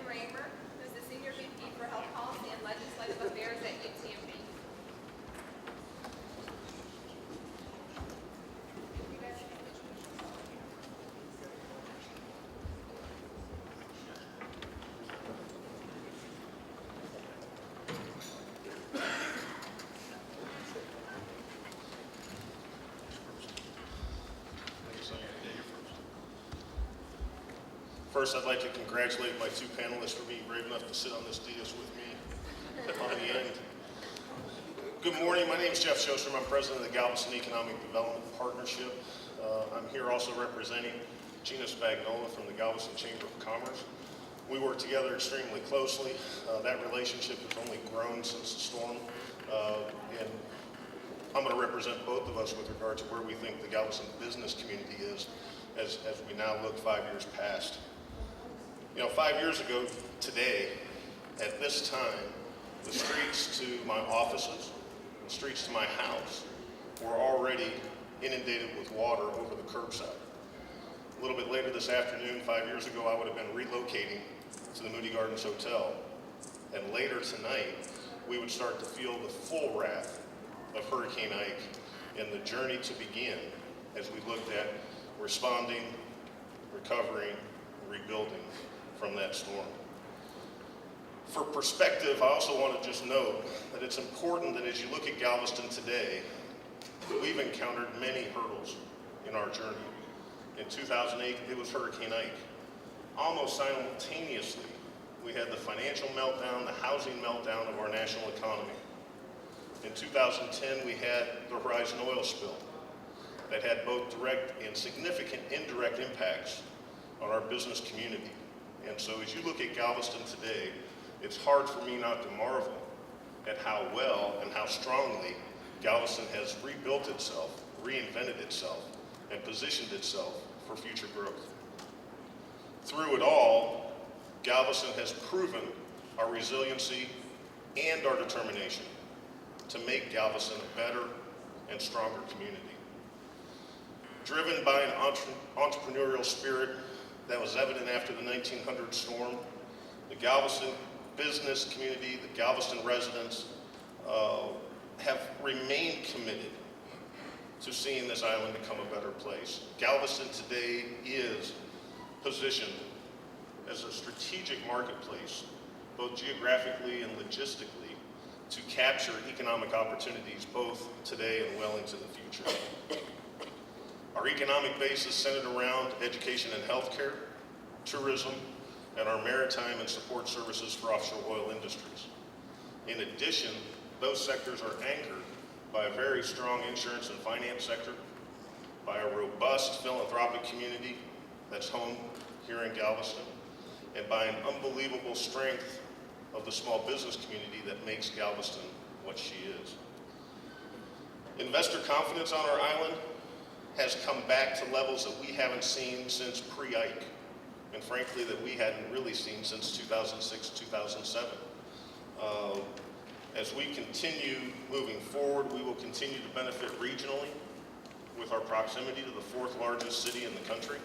Raymer, who's the Senior VP for Health Policy and Legislative Affairs at UTMB. First, I'd like to congratulate my two panelists for being brave enough to sit on this dais with me on the end. Good morning, my name is Jeff Shostrom. I'm president of the Galveston Economic Development Partnership. I'm here also representing Gina Spagnola from the Galveston Chamber of Commerce. We work together extremely closely. That relationship has only grown since the storm. And I'm going to represent both of us with regard to where we think the Galveston business community is as we now look 5 years past. You know, 5 years ago today, at this time, the streets to my offices, the streets to my house were already inundated with water over the curbside. A little bit later this afternoon, 5 years ago, I would have been relocating to the Moody Gardens Hotel. And later tonight, we would start to feel the full wrath of Hurricane Ike and the journey to begin as we looked at responding, recovering, rebuilding from that storm. For perspective, I also want to just note that it's important that as you look at Galveston today, we've encountered many hurdles in our journey. In 2008, it was Hurricane Ike. Almost simultaneously, we had the financial meltdown, the housing meltdown of our national economy. In 2010, we had the Horizon oil spill that had both direct and significant indirect impacts on our business community. And so as you look at Galveston today, it's hard for me not to marvel at how well and how strongly Galveston has rebuilt itself, reinvented itself, and positioned itself for future growth. Through it all, Galveston has proven our resiliency and our determination to make Galveston a better and stronger community. Driven by an entrepreneurial spirit that was evident after the 1900 storm, the Galveston business community, the Galveston residents have remained committed to seeing this island become a better place. Galveston today is positioned as a strategic marketplace, both geographically and logistically, to capture economic opportunities both today and well into the future. Our economic base is centered around education and healthcare, tourism, and our maritime and support services for offshore oil industries. In addition, those sectors are anchored by a very strong insurance and finance sector, by a robust philanthropic community that's home here in Galveston, and by an unbelievable strength of the small business community that makes Galveston what she is. Investor confidence on our island has come back to levels that we haven't seen since pre-Ike, and frankly that we hadn't really seen since 2006, 2007. As we continue moving forward, we will continue to benefit regionally with our proximity to the fourth largest city in the country.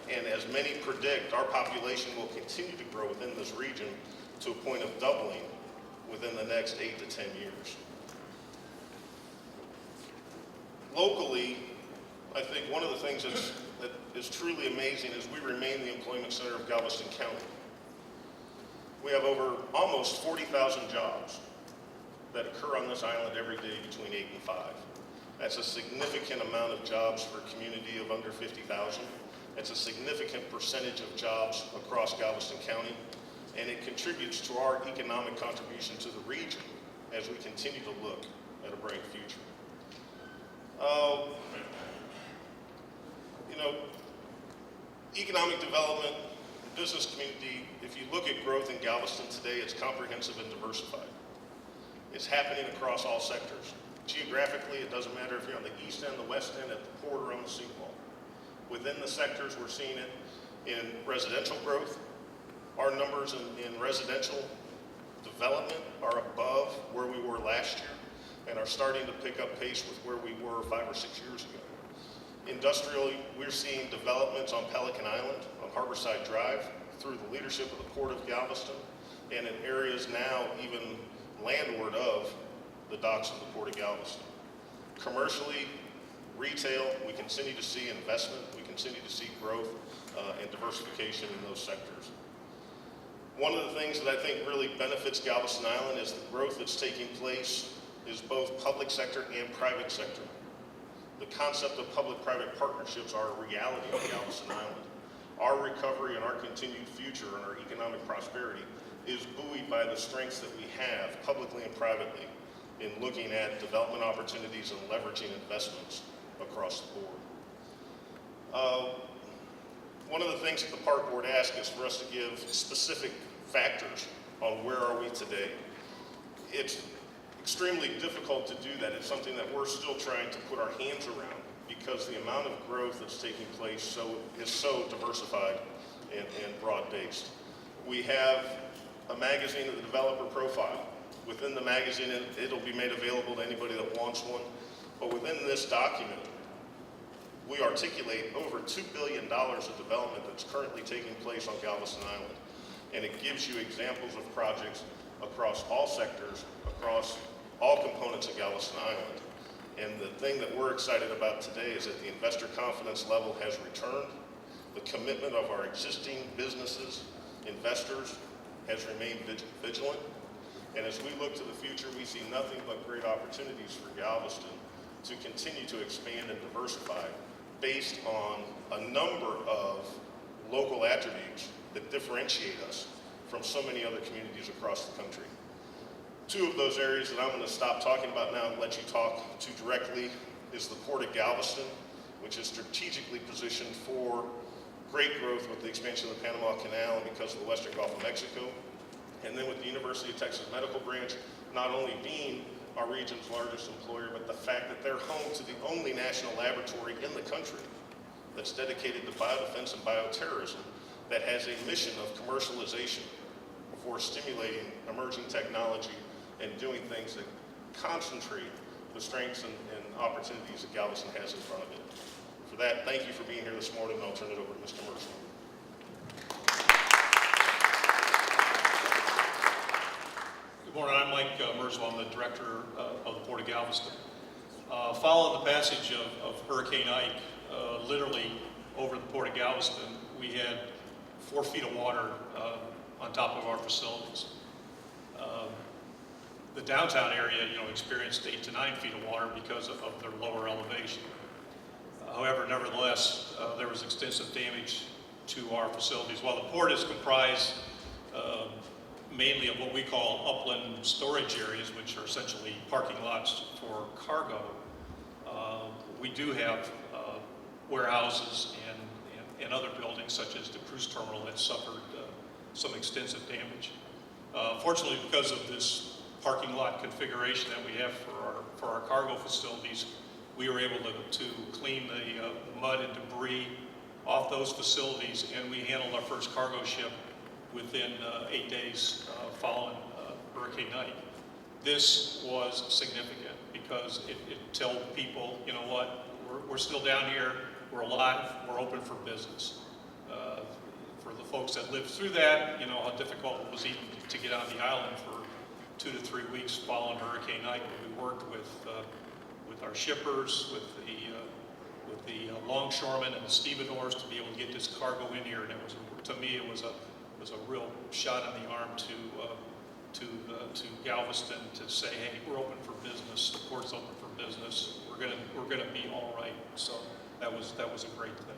And as many predict, our population will continue to grow within this region to a point of doubling within the next 8 to 10 years. Locally, I think one of the things that is truly amazing is we remain the employment center of Galveston County. We have over almost 40,000 jobs that occur on this island every day between 8 and 5. That's a significant amount of jobs for a community of under 50,000. It's a significant percentage of jobs across Galveston County, and it contributes to our economic contribution to the region as we continue to look at a bright future. You know, economic development, business community, if you look at growth in Galveston today, it's comprehensive and diversified. It's happening across all sectors. Geographically, it doesn't matter if you're on the east end, the west end, at the port, or on the seawall. Within the sectors, we're seeing it in residential growth. Our numbers in residential development are above where we were last year and are starting to pick up pace with where we were 5 or 6 years ago. Industrially, we're seeing developments on Pelican Island, on Harborside Drive, through the leadership of the Port of Galveston, and in areas now even landward of the docks of the Port of Galveston. Commercially, retail, we continue to see investment, we continue to see growth and diversification in those sectors. One of the things that I think really benefits Galveston Island is the growth that's taking place is both public sector and private sector. The concept of public-private partnerships are a reality on Galveston Island. Our recovery and our continued future and our economic prosperity is buoyed by the strengths that we have publicly and privately in looking at development opportunities and leveraging investments across the board. One of the things that the Park Board asked is for us to give specific factors on where are we today. It's extremely difficult to do that. It's something that we're still trying to put our hands around because the amount of growth that's taking place is so diversified and broad-based. We have a magazine of the developer profile. Within the magazine, it'll be made available to anybody that wants one. But within this document, we articulate over $2 billion of development that's currently taking place on Galveston Island. And it gives you examples of projects across all sectors, across all components of Galveston Island. And the thing that we're excited about today is that the investor confidence level has returned. The commitment of our existing businesses, investors, has remained vigilant. And as we look to the future, we see nothing but great opportunities for Galveston to continue to expand and diversify based on a number of local attributes that differentiate us from so many other communities across the country. Two of those areas that I'm going to stop talking about now and let you talk to directly is the Port of Galveston, which is strategically positioned for great growth with the expansion of the Panama Canal and because of the Western Gulf of Mexico. And then with the University of Texas Medical Branch, not only being our region's largest employer, but the fact that they're home to the only national laboratory in the country that's dedicated to biodefense and bioterrorism that has a mission of commercialization for stimulating emerging technology and doing things that concentrate the strengths and opportunities that Galveston has in front of it. For that, thank you for being here this morning, and I'll turn it over to Mr. Mercer. Good morning, I'm Mike Merzel. I'm the director of the Port of Galveston. Following the passage of Hurricane Ike, literally over the Port of Galveston, we had 4 feet of water on top of our facilities. The downtown area, experienced 8 to 9 feet of water because of their lower elevation. However, nevertheless, there was extensive damage to our facilities. While the port is comprised mainly of what we call upland storage areas, which are essentially parking lots for cargo, we do have warehouses and other buildings, such as the cruise terminal, that suffered some extensive damage. Fortunately, because of this parking lot configuration that we have for our cargo facilities, we were able to clean the mud and debris off those facilities, and we handled our first cargo ship within 8 days following Hurricane Ike. This was significant because it told people, you know what, we're still down here, we're alive, we're open for business. For the folks that lived through that, you know how difficult it was even to get on the island for 2 to 3 weeks following Hurricane Ike. We worked with our shippers, with the longshoremen and the stevedores to be able to get this cargo in here, and it was, to me, it was a real shot in the arm to Galveston to say, hey, we're open for business, the port's open for business, we're gonna be all right. So that was a great thing.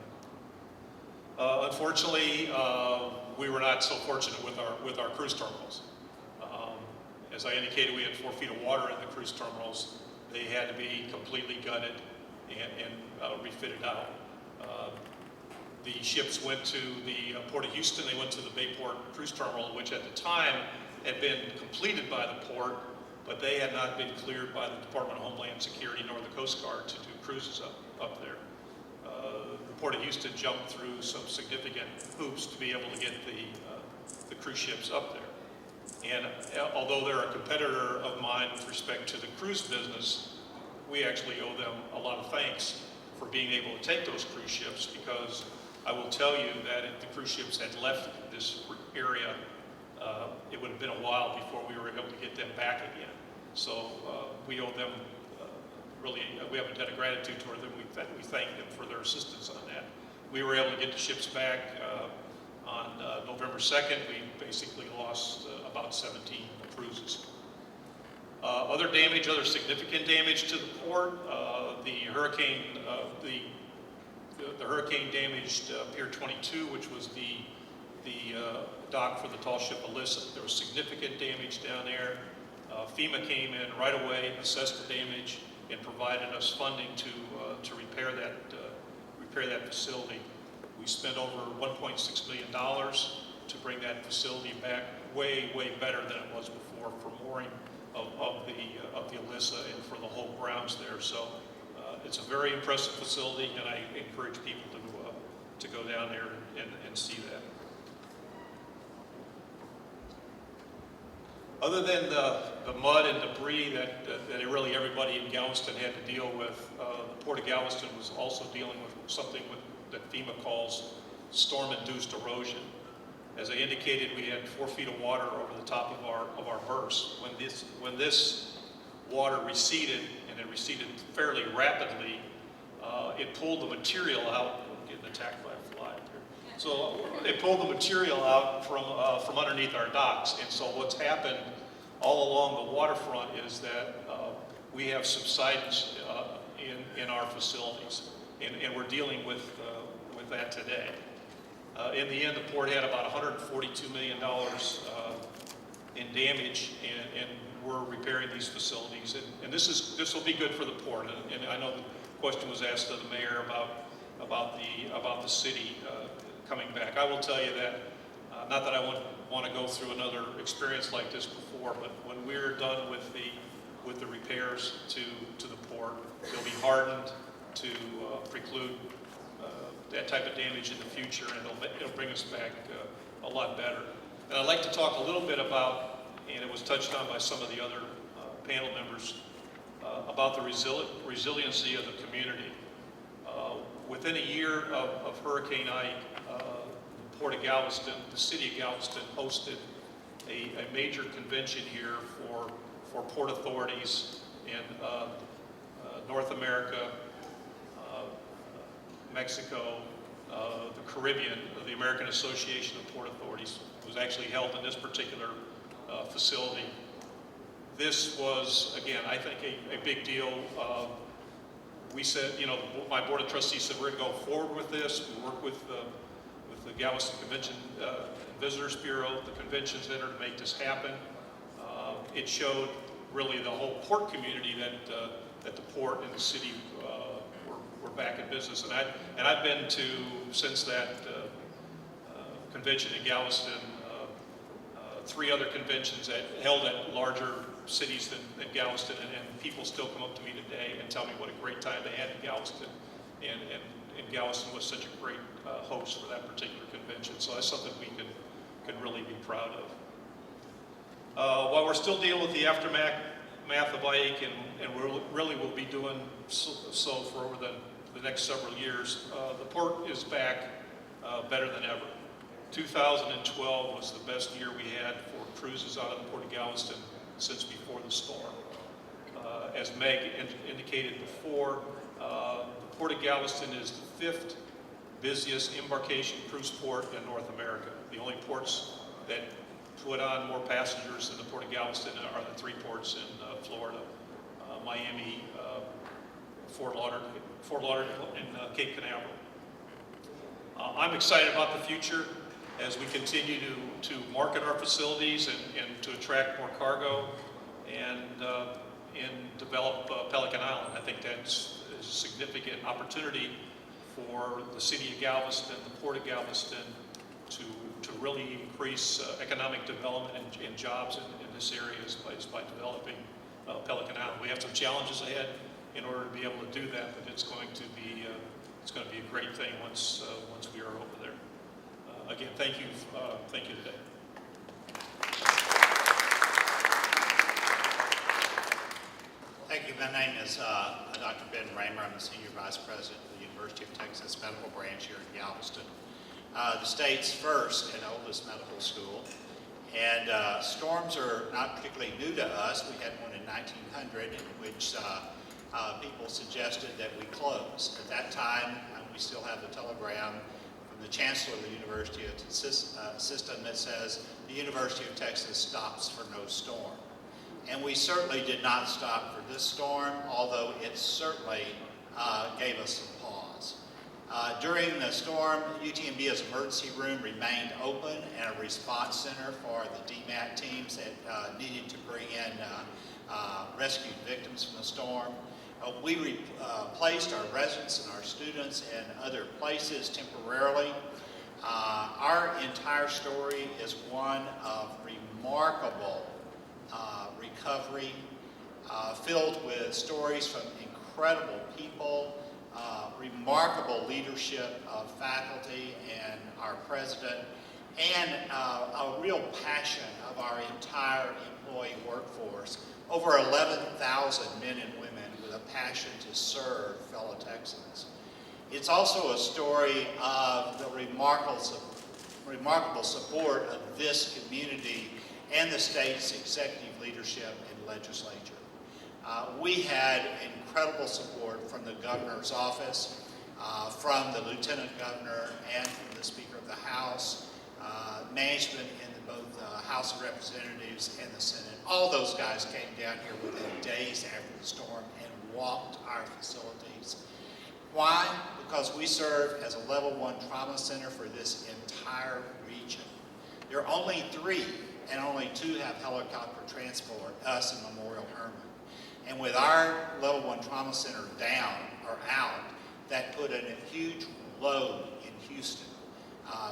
Unfortunately, we were not so fortunate with our cruise terminals. As I indicated, we had 4 feet of water in the cruise terminals. They had to be completely gutted and refitted out. The ships went to the Port of Houston. They went to the Bayport Cruise Terminal, which at the time had been completed by the port, but they had not been cleared by the Department of Homeland Security nor the Coast Guard to do cruises up there. The Port of Houston jumped through some significant hoops to be able to get the cruise ships up there. And although they're a competitor of mine with respect to the cruise business, we actually owe them a lot of thanks for being able to take those cruise ships, because I will tell you that if the cruise ships had left this area, it would have been a while before we were able to get them back again. So we owe them, really, we have a debt of gratitude toward them. We thank them for their assistance on that. We were able to get the ships back on November 2nd. We basically lost about 17 cruises. Other significant damage to the port, the hurricane damaged Pier 22, which was the dock for the tall ship Alyssa. There was significant damage down there. FEMA came in right away, assessed the damage, and provided us funding to repair that facility. We spent over $1.6 million to bring that facility back way better than it was before for mooring of the Alyssa and for the whole grounds there. So it's a very impressive facility, and I encourage people to go down there and see that. Other than the mud and debris that really everybody in Galveston had to deal with, the Port of Galveston was also dealing with something that FEMA calls storm-induced erosion. As I indicated, we had 4 feet of water over the top of our berths. When this water receded, and it receded fairly rapidly, it pulled the material out. I'm getting attacked by a fly up here. So it pulled the material out from underneath our docks. And so what's happened all along the waterfront is that we have subsidence in our facilities, and we're dealing with that today. In the end, the port had about $142 million in damage, and we're repairing these facilities. And this will be good for the port. And I know the question was asked of the mayor about the city coming back. I will tell you that, not that I want to go through another experience like this before, but when we're done with the repairs to the port, they'll be hardened to preclude that type of damage in the future, and it'll bring us back a lot better. And I'd like to talk a little bit about, and it was touched on by some of the other panel members, about the resiliency of the community. Within a year of Hurricane Ike, the Port of Galveston, the city of Galveston hosted a major convention here for port authorities in North America, Mexico, the Caribbean. The American Association of Port Authorities was actually held in this particular facility. This was, again, I think a big deal. We said, my board of trustees said we're going to go forward with this. We work with the Galveston Convention and Visitors Bureau, the convention center, to make this happen. It showed really the whole port community that the port and the city were back in business. And I've been to, since that convention in Galveston, 3 other conventions held at larger cities than Galveston, and people still come up to me today and tell me what a great time they had in Galveston, and Galveston was such a great host for that particular convention. So that's something we can really be proud of. While we're still dealing with the aftermath of Ike, and we really will be doing so for over the next several years, the port is back better than ever. 2012 was the best year we had for cruises out of the Port of Galveston since before the storm. As Meg indicated before, the Port of Galveston is the 5th busiest embarkation cruise port in North America. The only ports that put on more passengers than the Port of Galveston are the 3 ports in Florida, Miami, Fort Lauderdale, and Cape Canaveral. I'm excited about the future as we continue to market our facilities and to attract more cargo and develop Pelican Island. I think that's a significant opportunity for the city of Galveston, the Port of Galveston, to really increase economic development and jobs in this area is by developing Pelican Island. We have some challenges ahead in order to be able to do that, but it's going to be a great thing once we are over there. Again, thank you today. Thank you. My name is Dr. Ben Raymer. I'm the Senior Vice President of the University of Texas Medical Branch here in Galveston, the state's first and oldest medical school. And storms are not particularly new to us. We had one in 1900 in which people suggested that we close. At that time, we still have the telegram from the Chancellor of the University system that says the University of Texas stops for no storm. And we certainly did not stop for this storm, although it certainly gave us some pause. During the storm, UTMB's emergency room remained open and a response center for the DMAT teams that needed to bring in rescued victims from the storm. We placed our residents and our students in other places temporarily. Our entire story is one of remarkable recovery, filled with stories from incredible people, remarkable leadership of faculty and our president, and a real passion of our entire employee workforce. Over 11,000 men and women with a passion to serve fellow Texans. It's also a story of the remarkable support of this community and the state's executive leadership and legislature. We had incredible support from the governor's office, from the lieutenant governor, and from the Speaker of the House, management in both the House of Representatives and the Senate. All those guys came down here within days after the storm and walked our facilities. Why? Because we serve as a level 1 trauma center for this entire region. There are only 3, and only 2 have helicopter transport, us and Memorial Hermann. And with our level 1 trauma center down or out, that put in a huge load in Houston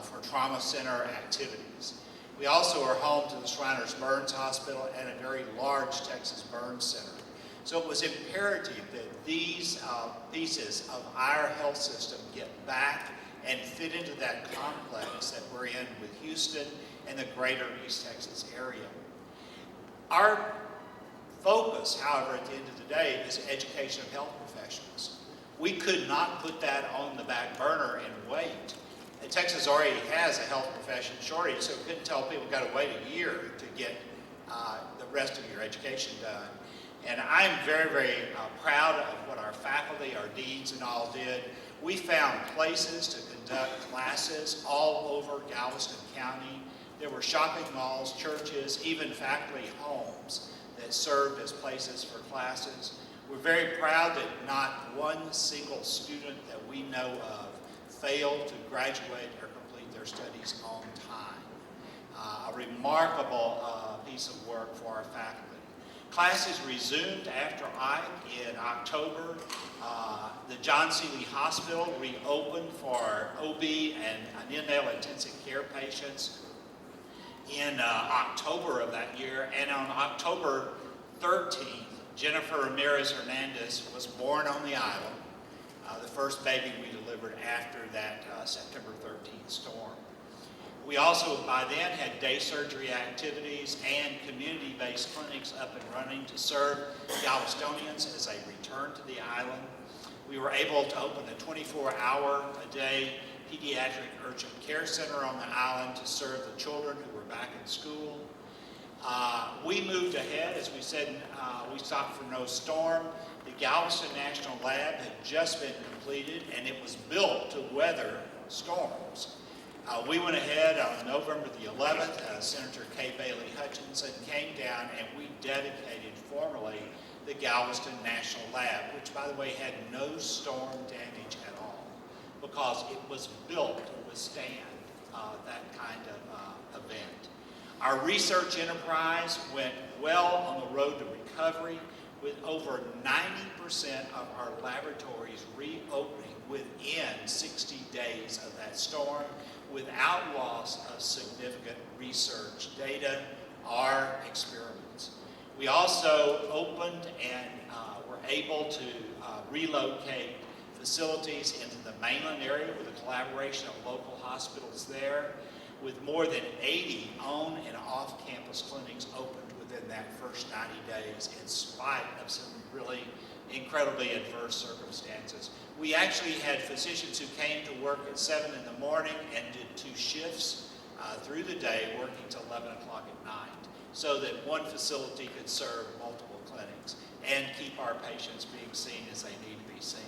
for trauma center activities. We also are home to the Shriners Burns Hospital and a very large Texas Burns Center. So it was imperative that these pieces of our health system get back and fit into that complex that we're in with Houston and the greater East Texas area. Our focus, however, at the end of the day, is education of health professionals. We could not put that on the back burner and wait. Texas already has a health profession shortage, so we couldn't tell people got to wait a year to get the rest of your education done. And I'm very, very proud of what our faculty, our deans, and all did. We found places to conduct classes all over Galveston County. There were shopping malls, churches, even faculty homes that served as places for classes. We're very proud that not one single student that we know of failed to graduate or complete their studies on time. A remarkable piece of work for our faculty. Classes resumed after Ike in October. The John C. Lee Hospital reopened for OB and neonatal intensive care patients in October of that year. And on October 13th, Jennifer Ramirez Hernandez was born on the island. The first baby we delivered after that September 13th storm. We also, by then, had day surgery activities and community-based clinics up and running to serve Galvestonians as they return to the island. We were able to open a 24-hour-a-day pediatric urgent care center on the island to serve the children who were back in school. We moved ahead, as we said, we stopped for no storm. The Galveston National Lab had just been completed, and it was built to weather storms. We went ahead on November the 11th, Senator Kay Bailey Hutchinson came down and we dedicated formally the Galveston National Lab, which by the way had no storm damage at all because it was built to withstand that kind of event. Our research enterprise went well on the road to recovery with over 90% of our laboratories reopening within 60 days of that storm without loss of significant research data or experiments. We also opened and were able to relocate facilities into the mainland area with a collaboration of local hospitals there, with more than 80 on and off-campus clinics opened within that first 90 days in spite of some really incredibly adverse circumstances. We actually had physicians who came to work at 7 in the morning and did 2 shifts through the day, working till 11 o'clock at night, so that one facility could serve multiple clinics and keep our patients being seen as they need to be seen.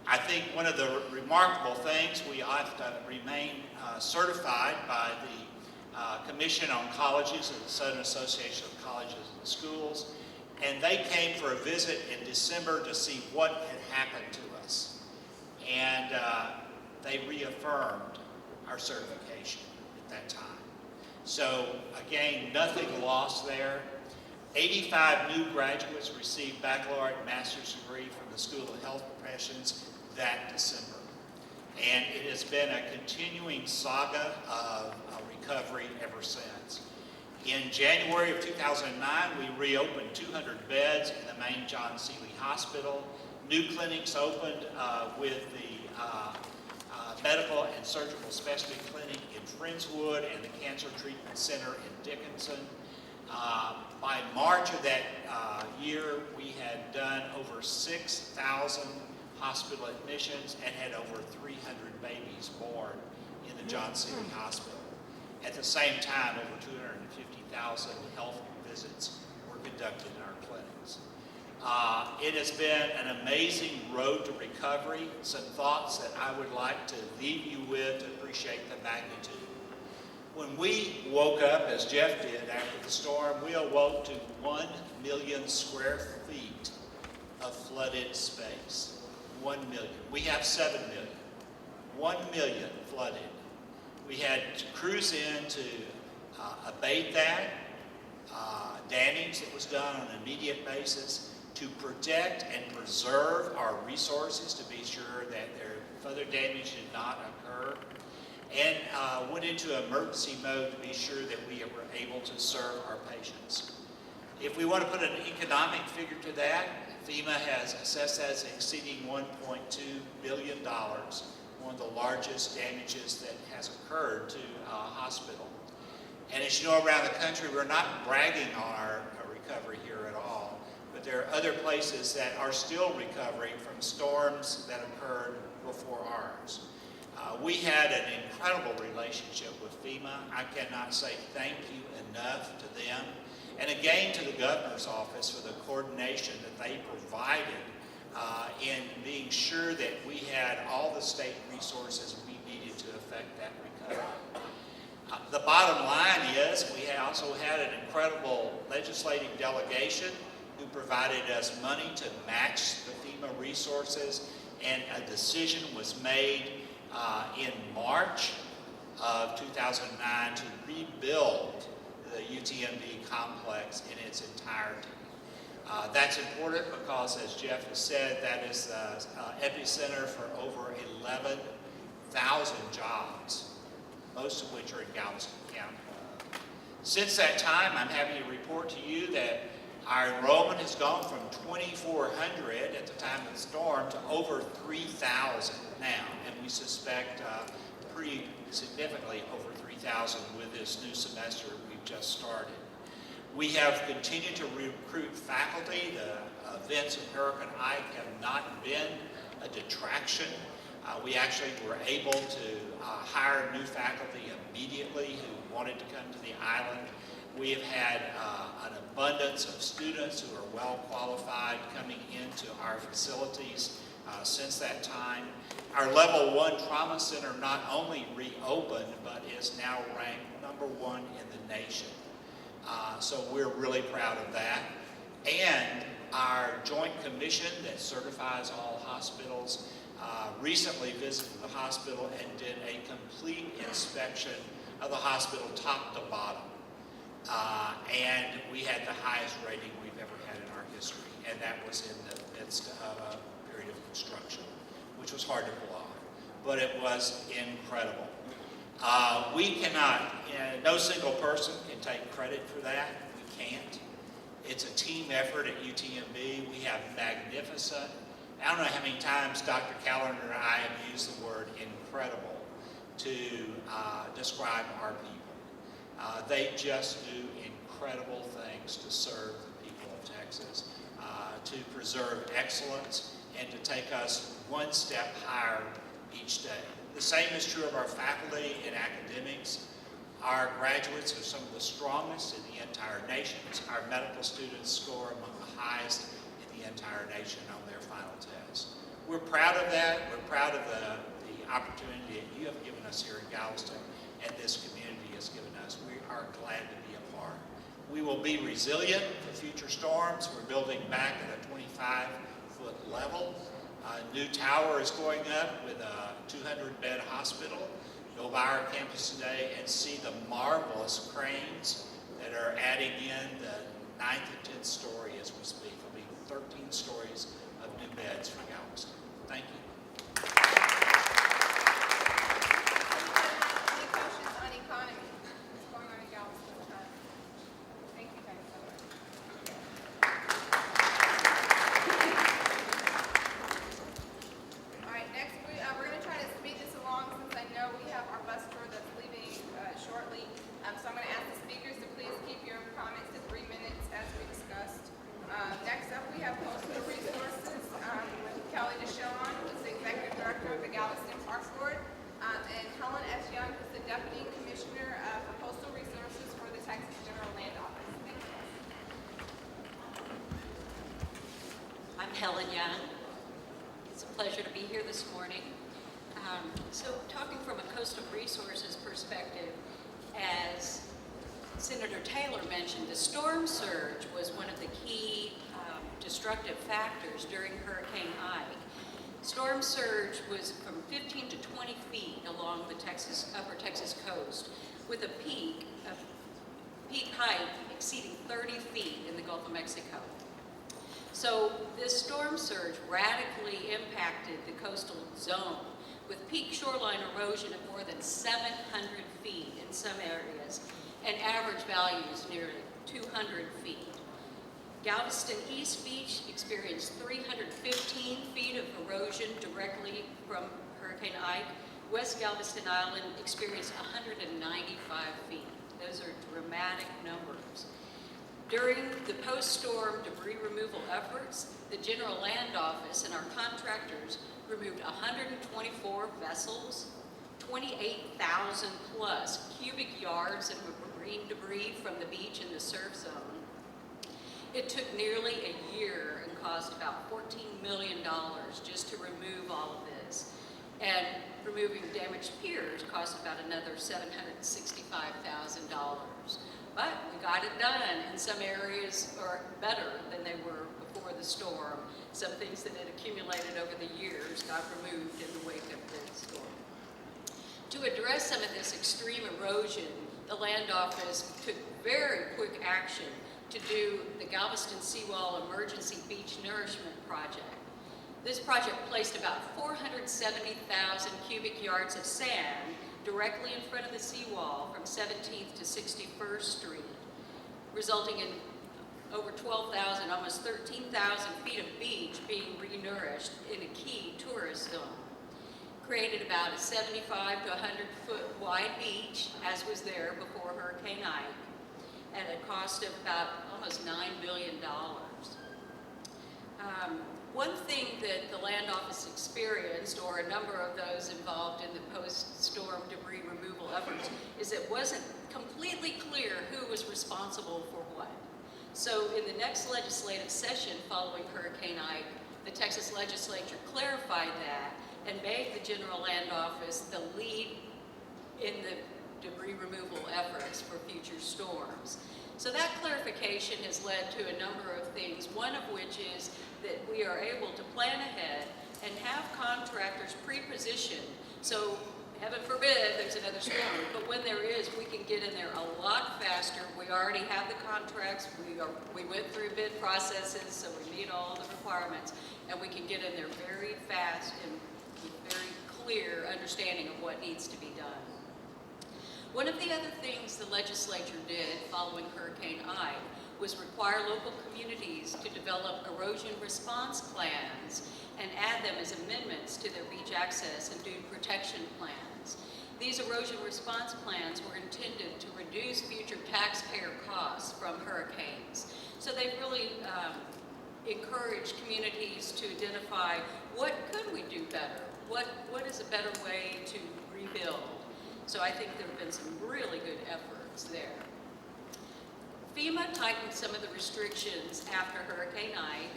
I think one of the remarkable things, we often remain certified by the Commission on Colleges of the Southern Association of Colleges and Schools, and they came for a visit in December to see what had happened to us. And they reaffirmed our certification at that time. So again, nothing lost there. 85 new graduates received baccalaureate and master's degree from the School of Health Professions that December. And it has been a continuing saga of recovery ever since. In January of 2009, we reopened 200 beds in the main John Seeley Hospital. New clinics opened with the Medical and Surgical Specialty Clinic in Friendswood and the Cancer Treatment Center in Dickinson. By March of that year, we had done over 6,000 hospital admissions and had over 300 babies born in the John Seeley Hospital. At the same time, over 250,000 health visits were conducted in our clinics. It has been an amazing road to recovery. Some thoughts that I would like to leave you with to appreciate the magnitude. When we woke up, as Jeff did after the storm, we awoke to 1 million square feet of flooded space. 1 million. We have 7 million. 1 million flooded. We had to cruise in to abate that damage that was done on an immediate basis, to protect and preserve our resources to be sure that their further damage did not occur, and went into emergency mode to be sure that we were able to serve our patients. If we want to put an economic figure to that, FEMA has assessed that as exceeding $1.2 billion, one of the largest damages that has occurred to a hospital. And as you know, around the country, we're not bragging on our recovery here at all, but there are other places that are still recovering from storms that occurred before ours. We had an incredible relationship with FEMA. I cannot say thank you enough to them. And again, to the governor's office for the coordination that they provided in being sure that we had all the state resources we needed to effect that recovery. The bottom line is we also had an incredible legislative delegation who provided us money to match the FEMA resources, and a decision was made in March of 2009 to rebuild the UTMB complex in its entirety. That's important because, as Jeff has said, that is the epicenter for over 11,000 jobs, most of which are in Galveston County. Since that time, I'm happy to report to you that our enrollment has gone from 2,400 at the time of the storm to over 3,000 now, and we suspect pretty significantly over 3,000 with this new semester we've just started. We have continued to recruit faculty. The events of Hurricane Ike have not been a detraction. We actually were able to hire new faculty immediately who wanted to come to the island. We have had an abundance of students who are well qualified coming into our facilities since that time. Our Level 1 Trauma Center not only reopened, but is now ranked #1 in the nation. So we're really proud of that. And our Joint Commission that certifies all hospitals recently visited the hospital and did a complete inspection of the hospital top to bottom. And we had the highest rating we've ever had in our history, and that was in the midst of a period of construction, which was hard to pull off, but it was incredible. We cannot, no single person can take credit for that. We can't. It's a team effort at UTMB. We have magnificent, I don't know how many times Dr. Callender and I have used the word incredible to describe our people. They just do incredible things to serve the people of Texas, to preserve preserve excellence and to take us one step higher each day. The same is true of our faculty and academics. Our graduates are some of the strongest in the entire nation. Our medical students score among the highest in the entire nation on their final test. We're proud of that. We're proud of the opportunity that you have given us here in Galveston and this community has given us. We are glad to be a part. We will be resilient for future storms. We're building back at a 25-foot level. A new tower is going up with a 200-bed hospital. Go by our campus today and see the marvelous cranes that are adding in the 9th and 10th story as we speak. There'll be 13 stories of new beds for Galveston. Thank you. Any questions on economy? What's going on in Galveston? Thank you guys so much. All right, next we're going to try to speed this along since I know we have our bus tour that's leaving shortly. So I'm going to ask the speakers to please keep your comments to 3 minutes as we discussed. Next up, we have Postal Resources with Kelly DeShawn, who's the Executive Director of the Galveston Park Board, and Helen S. Young, who's the Deputy Commissioner for Postal Resources for the Texas General Land Office. Thank you. I'm Helen Young. It's a pleasure to be here this morning. So talking from a coastal resources perspective, as Senator Taylor mentioned, the storm surge was one of the key destructive factors during Hurricane Ike. Storm surge was from 15 to 20 feet along the upper Texas coast, with a peak height exceeding 30 feet in the Gulf of Mexico. So this storm surge radically impacted the coastal zone, with peak shoreline erosion of more than 700 feet in some areas, and average values nearly 200 feet. Galveston East Beach experienced 315 feet of erosion directly from Hurricane Ike. West Galveston Island experienced 195 feet. Those are dramatic numbers. During the post-storm debris removal efforts, the General Land Office and our contractors removed 124 vessels, 28,000 plus cubic yards of marine debris from the beach and the surf zone. It took nearly a year and cost about $14 million just to remove all of this. And removing damaged piers cost about another $765,000. But we got it done, and some areas are better than they were before the storm. Some things that had accumulated over the years got removed in the wake of the storm. To address some of this extreme erosion, the Land Office took very quick action to do the Galveston Seawall Emergency Beach Nourishment Project. This project placed about 470,000 cubic yards of sand directly in front of the seawall from 17th to 61st Street, resulting in over 12,000, almost 13,000 feet of beach being renourished in a key tourist zone. Created about a 75 to 100 foot wide beach, as was there before Hurricane Ike, at a cost of about almost $9 billion. One thing that the Land Office experienced, or a number of those involved in the post-storm debris removal efforts, is it wasn't completely clear who was responsible for what. So in the next legislative session following Hurricane Ike, the Texas legislature clarified that and made the General Land Office the lead in the debris removal efforts for future storms. So that clarification has led to a number of things, one of which is that we are able to plan ahead and have contractors pre-positioned. So heaven forbid there's another storm, but when there is, we can get in there a lot faster. We already have the contracts, we went through bid processes, so we meet all the requirements, and we can get in there very fast and with very clear understanding of what needs to be done. One of the other things the legislature did following Hurricane Ike was require local communities to develop erosion response plans and add them as amendments to their beach access and dune protection plans. These erosion response plans were intended to reduce future taxpayer costs from hurricanes. So they've really encourage communities to identify what could we do better? What is a better way to rebuild? So I think there have been some really good efforts there. FEMA tightened some of the restrictions after Hurricane Ike,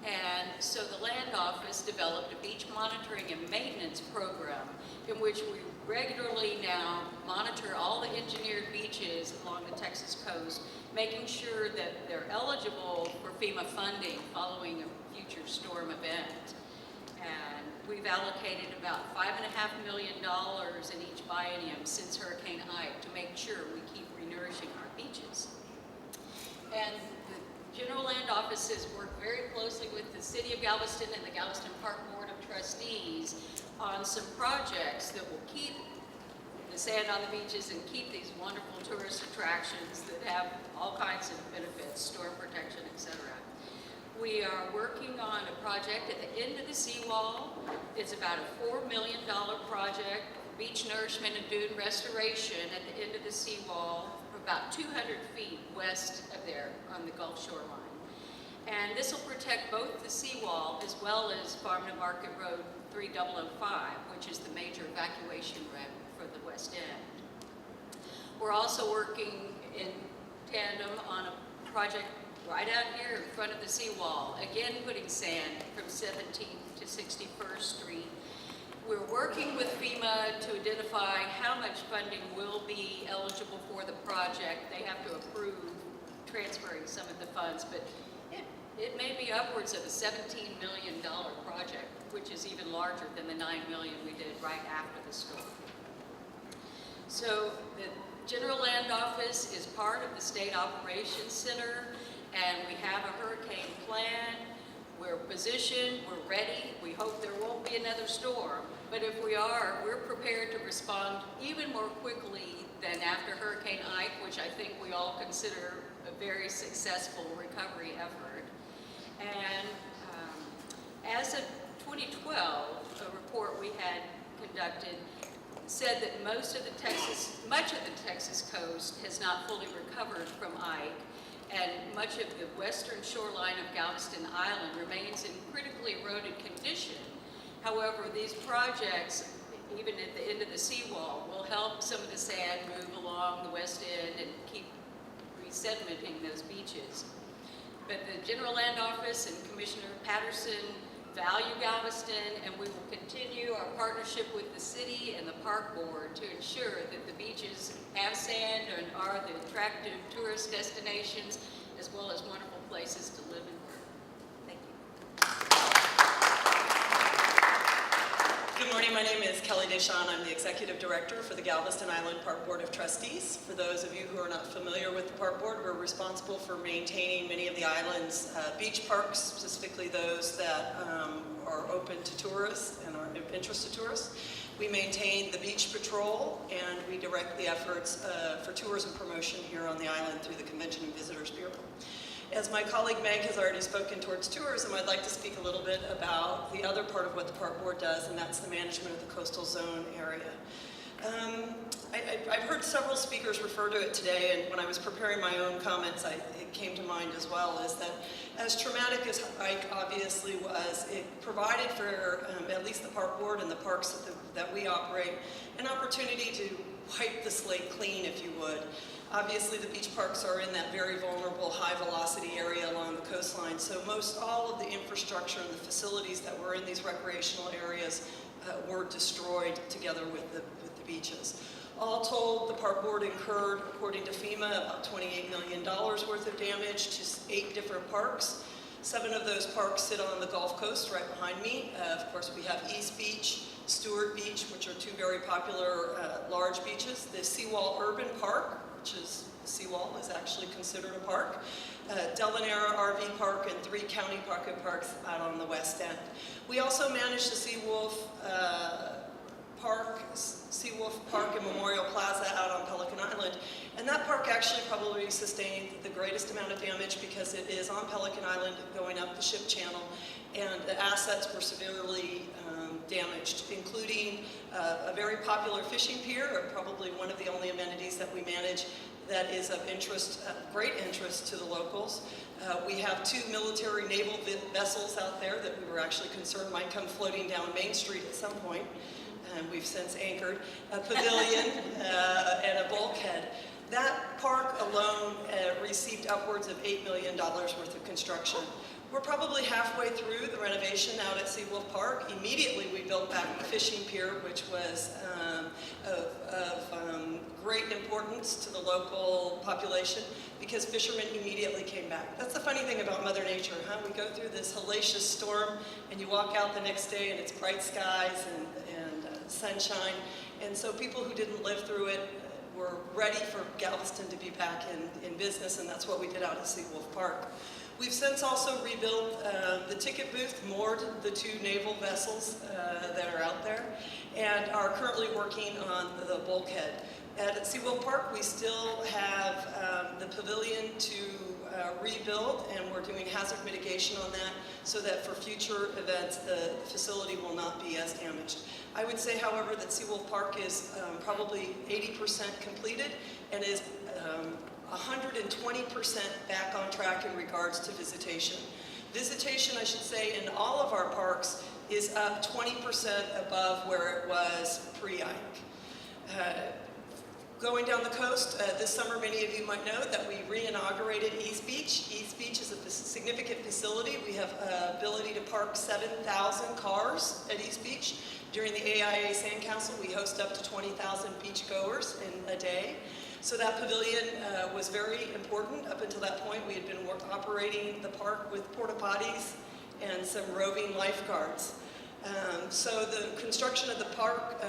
and so the Land Office developed a beach monitoring and maintenance program in which we regularly now monitor all the engineered beaches along the Texas coast, making sure that they're eligible for FEMA funding following a future storm event. And we've allocated about $5.5 million in each biennium since Hurricane Ike to make sure we keep renourishing our beaches. And the General Land Office has worked very closely with the City of Galveston and the Galveston Park Board of Trustees on some projects that will keep the sand on the beaches and keep these wonderful tourist attractions that have all kinds of benefits, storm protection, etc. We are working on a project at the end of the seawall. It's about a $4 million project, beach nourishment and dune restoration at the end of the seawall, about 200 feet west of there on the Gulf shoreline. And this will protect both the seawall as well as Farm to Market Road 3005, which is the major evacuation route for the West End. We're also working in tandem on a project right out here in front of the seawall, again putting sand from 17th to 61st Street. We're working with FEMA to identify how much funding will be eligible for the project. They have to approve transferring some of the funds, but it may be upwards of a $17 million project, which is even larger than the $9 million we did right after the storm. So the General Land Office is part of the State Operations Center, and we have a hurricane plan. We're positioned, we're ready. We hope there won't be another storm, but if we are, we're prepared to respond even more quickly than after Hurricane Ike, which I think we all consider a very successful recovery effort. And as of 2012, a report we had conducted said that much of the Texas coast has not fully recovered from Ike, and much of the western shoreline of Galveston Island remains in critically eroded condition. However, these projects, even at the end of the seawall, will help some of the sand move along the west end and keep resedimenting those beaches. But the General Land Office and Commissioner Patterson value Galveston, and we will continue our partnership with the city and the park board to ensure that the beaches have sand and are the attractive tourist destinations as well as wonderful places to live and work. Thank you. Good morning, my name is Kelly Deschamps. I'm the Executive Director for the Galveston Island Park Board of Trustees. For those of you who are not familiar with the Park Board, we're responsible for maintaining many of the island's beach parks, specifically those that are open to tourists and are of interest to tourists. We maintain the beach patrol, and we direct the efforts for tourism promotion here on the island through the Convention and Visitors Bureau. As my colleague Meg has already spoken towards tourism, I'd like to speak a little bit about the other part of what the Park Board does, and that's the management of the coastal zone area. I've heard several speakers refer to it today, and when I was preparing my own comments, it came to mind as well, is that as traumatic as Ike obviously was, it provided for at least the Park Board and the parks that we operate an opportunity to wipe the slate clean, if you would. Obviously, the beach parks are in that very vulnerable, high-velocity area along the coastline, so most all of the infrastructure and the facilities that were in these recreational areas were destroyed together with the beaches. All told, the Park Board incurred, according to FEMA, about $28 million worth of damage to 8 different parks. 7 of those parks sit on the Gulf Coast right behind me. Of course, we have East Beach, Stewart Beach, which are 2 very popular large beaches. The Seawall Urban Park, which is Seawall is actually considered a park. Delanera RV Park, and 3 county pocket parks out on the west end. We also manage the Seawolf Park and Memorial Plaza out on Pelican Island. And that park actually probably sustained the greatest amount of damage because it is on Pelican Island going up the ship channel, and the assets were severely damaged, including a very popular fishing pier, probably one of the only amenities that we manage that is of interest, great interest to the locals. We have 2 military naval vessels out there that we were actually concerned might come floating down Main Street at some point, and we've since anchored, a pavilion and a bulkhead. That park alone received upwards of $8 million worth of construction. We're probably halfway through the renovation out at Seawolf Park. Immediately we built back the fishing pier, which was of great importance to the local population because fishermen immediately came back. That's the funny thing about Mother Nature, huh? We go through this hellacious storm and you walk out the next day and it's bright skies and sunshine. And so people who didn't live through it were ready for Galveston to be back in business, and that's what we did out at Seawolf Park. We've since also rebuilt the ticket booth, moored the 2 naval vessels that are out there, and are currently working on the bulkhead. At Seawolf Park, we still have the pavilion to rebuild, and we're doing hazard mitigation on that so that for future events, the facility will not be as damaged. I would say, however, that Seawolf Park is probably 80% completed and is 120% back on track in regards to visitation. Visitation, I should say, in all of our parks is up 20% above where it was pre-Ike. Going down the coast, this summer many of you might know that we re-inaugurated East Beach. East Beach is a significant facility. We have ability to park 7,000 cars at East Beach. During the AIA Sandcastle, we host up to 20,000 beachgoers in a day. So that pavilion was very important. Up until that point, we had been operating the park with porta potties and some roving lifeguards. So the construction of the park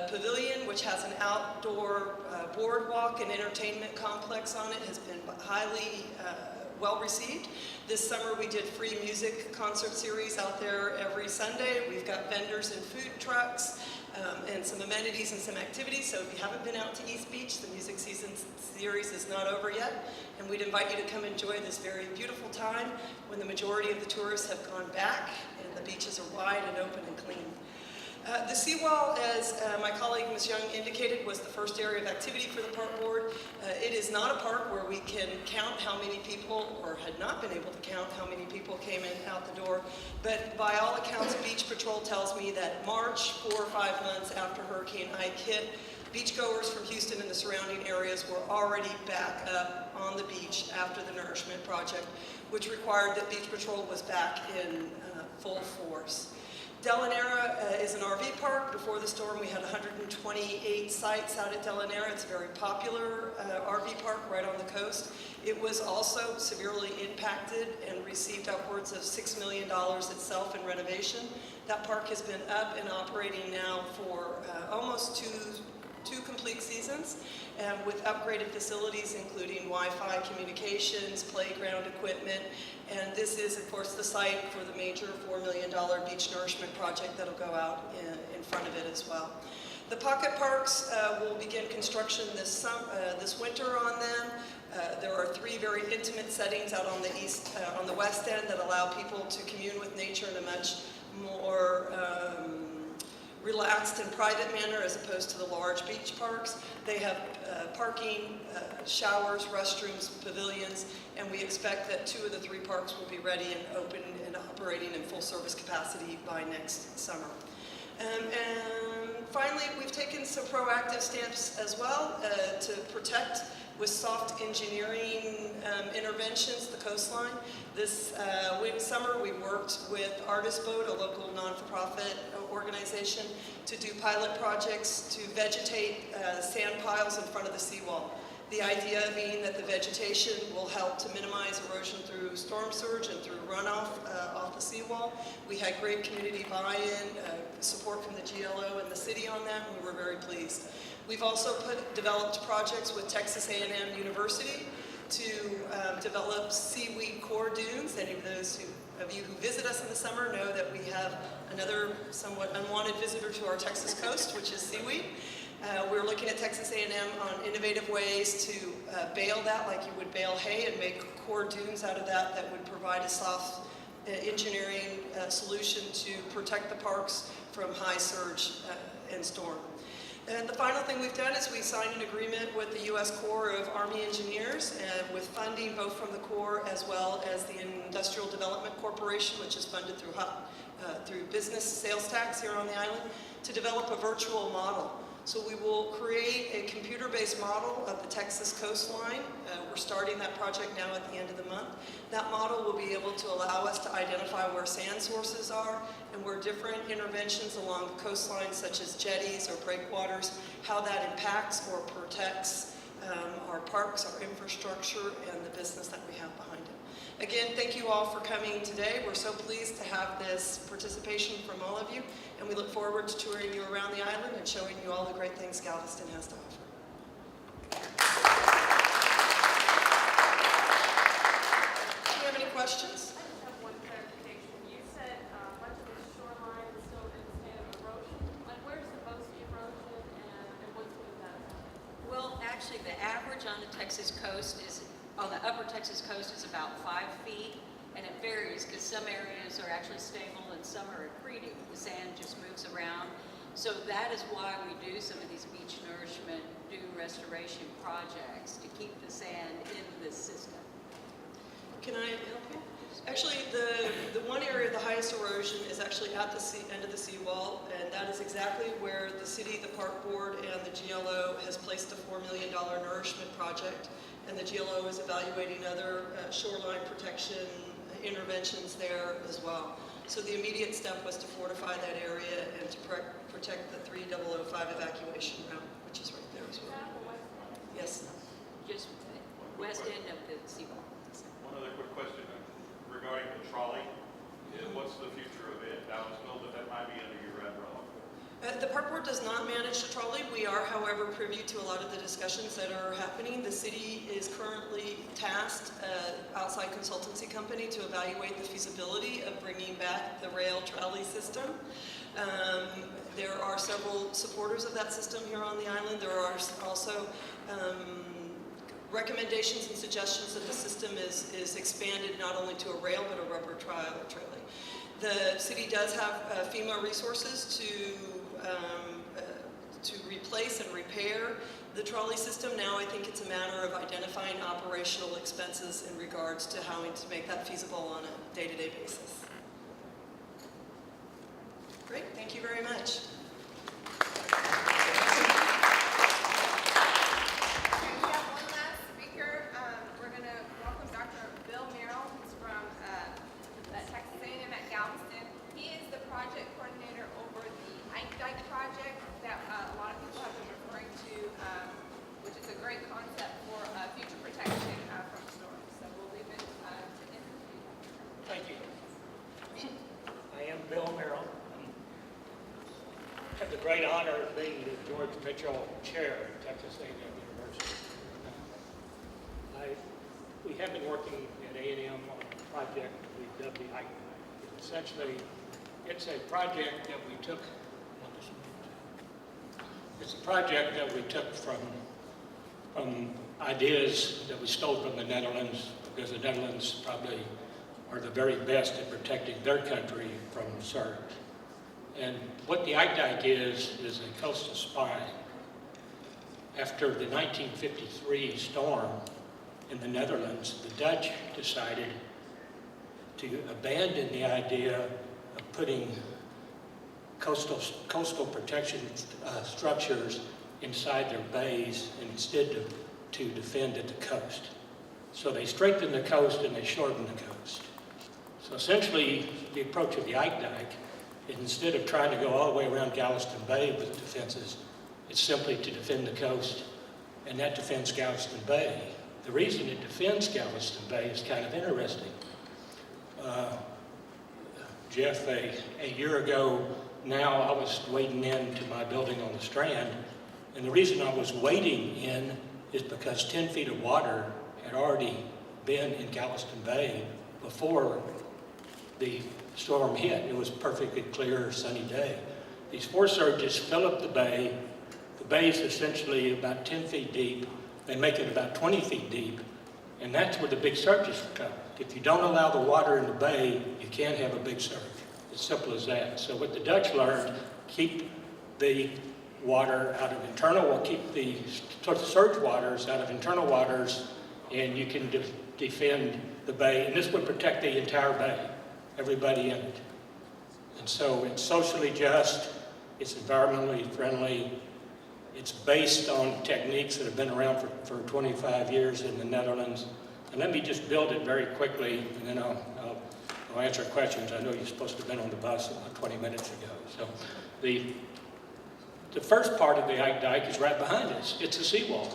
pavilion, which has an outdoor boardwalk and entertainment complex on it, has been highly well received. This summer we did free music concert series out there every Sunday. We've got vendors and food trucks and some amenities and some activities. So if you haven't been out to East Beach, the music season series is not over yet. And we'd invite you to come enjoy this very beautiful time when the majority of the tourists have gone back and the beaches are wide and open and clean. The seawall, as my colleague Ms. Young indicated, was the first area of activity for the park board. It is not a park where we can count how many people, or had not been able to count how many people came in out the door, but by all accounts, Beach Patrol tells me that March, 4 or 5 months after Hurricane Ike hit, beachgoers from Houston and the surrounding areas were already back up on the beach after the Nourishment Project, which required that Beach Patrol was back in full force. Delanera is an RV park. Before the storm, we had 128 sites out at Delanera. It's a very popular RV park right on the coast. It was also severely impacted and received upwards of $6 million itself in renovation. That park has been up and operating now for almost two complete seasons, with upgraded facilities including Wi-Fi, communications, playground equipment, and this is, of course, the site for the major $4 million beach nourishment project that'll go out in front of it as well. The pocket parks will begin construction this winter on them. There are 3 very intimate settings out on the west end that allow people to commune with nature in a much more relaxed and private manner as opposed to the large beach parks. They have parking, showers, restrooms, pavilions, and we expect that 2 of the 3 parks will be ready and open and operating in full service capacity by next summer. And finally, we've taken some proactive steps as well to protect with soft engineering interventions the coastline. This summer we worked with Artist Boat, a local non-for-profit organization, to do pilot projects to vegetate sand piles in front of the seawall. The idea being that the vegetation will help to minimize erosion through storm surge and through runoff off the seawall. We had great community buy-in, support from the GLO and the city on that, and we were very pleased. We've also developed projects with Texas A&M University to develop seaweed core dunes. Any of those of you who visit us in the summer know that we have another somewhat unwanted visitor to our Texas coast, which is seaweed. We're looking at Texas A&M on innovative ways to bale that like you would bale hay and make core dunes out of that that would provide a soft engineering solution to protect the parks from high surge and storm. And the final thing we've done is we signed an agreement with the U.S. Corps of Army Engineers and with funding both from the Corps as well as the Industrial Development Corporation, which is funded through business sales tax here on the island, to develop a virtual model. So we will create a computer-based model of the Texas coastline. We're starting that project now at the end of the month. That model will be able to allow us to identify where sand sources are and where different interventions along the coastline, such as jetties or breakwaters, how that impacts or protects our parks, our infrastructure, and the business that we have behind it. Again, thank you all for coming today. We're so pleased to have this participation from all of you, and we look forward to touring you around the island and showing you all the great things Galveston has to offer. Do you have any questions? I just have one clarification. You said much of the shoreline is still in a state of erosion. Like, where's the most erosion and what's with that? Well, actually, the average on the Texas coast is, on the upper Texas coast, is about 5 feet, and it varies because some areas are actually stable and some are accreting. The sand just moves around. So that is why we do some of these beach nourishment dune restoration projects, to keep the sand in the system. Can I help you? Actually, the one area of the highest erosion is actually at the end of the seawall, and that is exactly where the city, the park board, and the GLO has placed a $4 million nourishment project, and the GLO is evaluating other shoreline protection interventions there as well. So the immediate step was to fortify that area and to protect the 3005 evacuation route, which is right there as well. Yes. Just west end of the seawall. One other quick question regarding the trolley. What's the future of it? Dallasville, but that might be under your umbrella. The park board does not manage the trolley. We are, however, privy to a lot of the discussions that are happening. The city is currently tasked an outside consultancy company to evaluate the feasibility of bringing back the rail trolley system. There are several supporters of that system here on the island. There are also recommendations and suggestions that the system is expanded not only to a rail but a rubber trolley. The city does have FEMA resources to replace and repair the trolley system. Now I think it's a matter of identifying operational expenses in regards to how to make that feasible on a day-to-day basis. Great, thank you very much. I have the great honor of being the George Mitchell Chair at Texas A&M University. We have been working at A&M on a project we dubbed the Ignite. Essentially, it's a project that we took. It's a project that we took from ideas that we stole from the Netherlands, because the Netherlands probably are the very best at protecting their country from surge. And what the Ignite is a coastal spine. After the 1953 storm in the Netherlands, the Dutch decided to abandon the idea of putting coastal protection structures inside their bays, and instead to defend at the coast. So they strengthened the coast and they shortened the coast. So essentially, the approach of the Ignite is, instead of trying to go all the way around Galveston Bay with defenses, it's simply to defend the coast, and that defends Galveston Bay. The reason it defends Galveston Bay is kind of interesting. Jeff, a year ago now, I was wading into my building on the Strand, and the reason I was wading in is because 10 feet of water had already been in Galveston Bay before the storm hit. It was a perfectly clear, sunny day. These force surges fill up the bay. The bay is essentially about 10 feet deep. They make it about 20 feet deep, and that's where the big surges come. If you don't allow the water in the bay, you can't have a big surge. As simple as that. So what the Dutch learned, keep the water out of internal, keep the surge waters out of internal waters, and you can defend the bay. And this would protect the entire bay, everybody in it. And so it's socially just, it's environmentally friendly, it's based on techniques that have been around for 25 years in the Netherlands. And let me just build it very quickly, and then I'll answer questions. I know you're supposed to have been on the bus about 20 minutes ago. So the first part of the Ike Dike is right behind us. It's a seawall.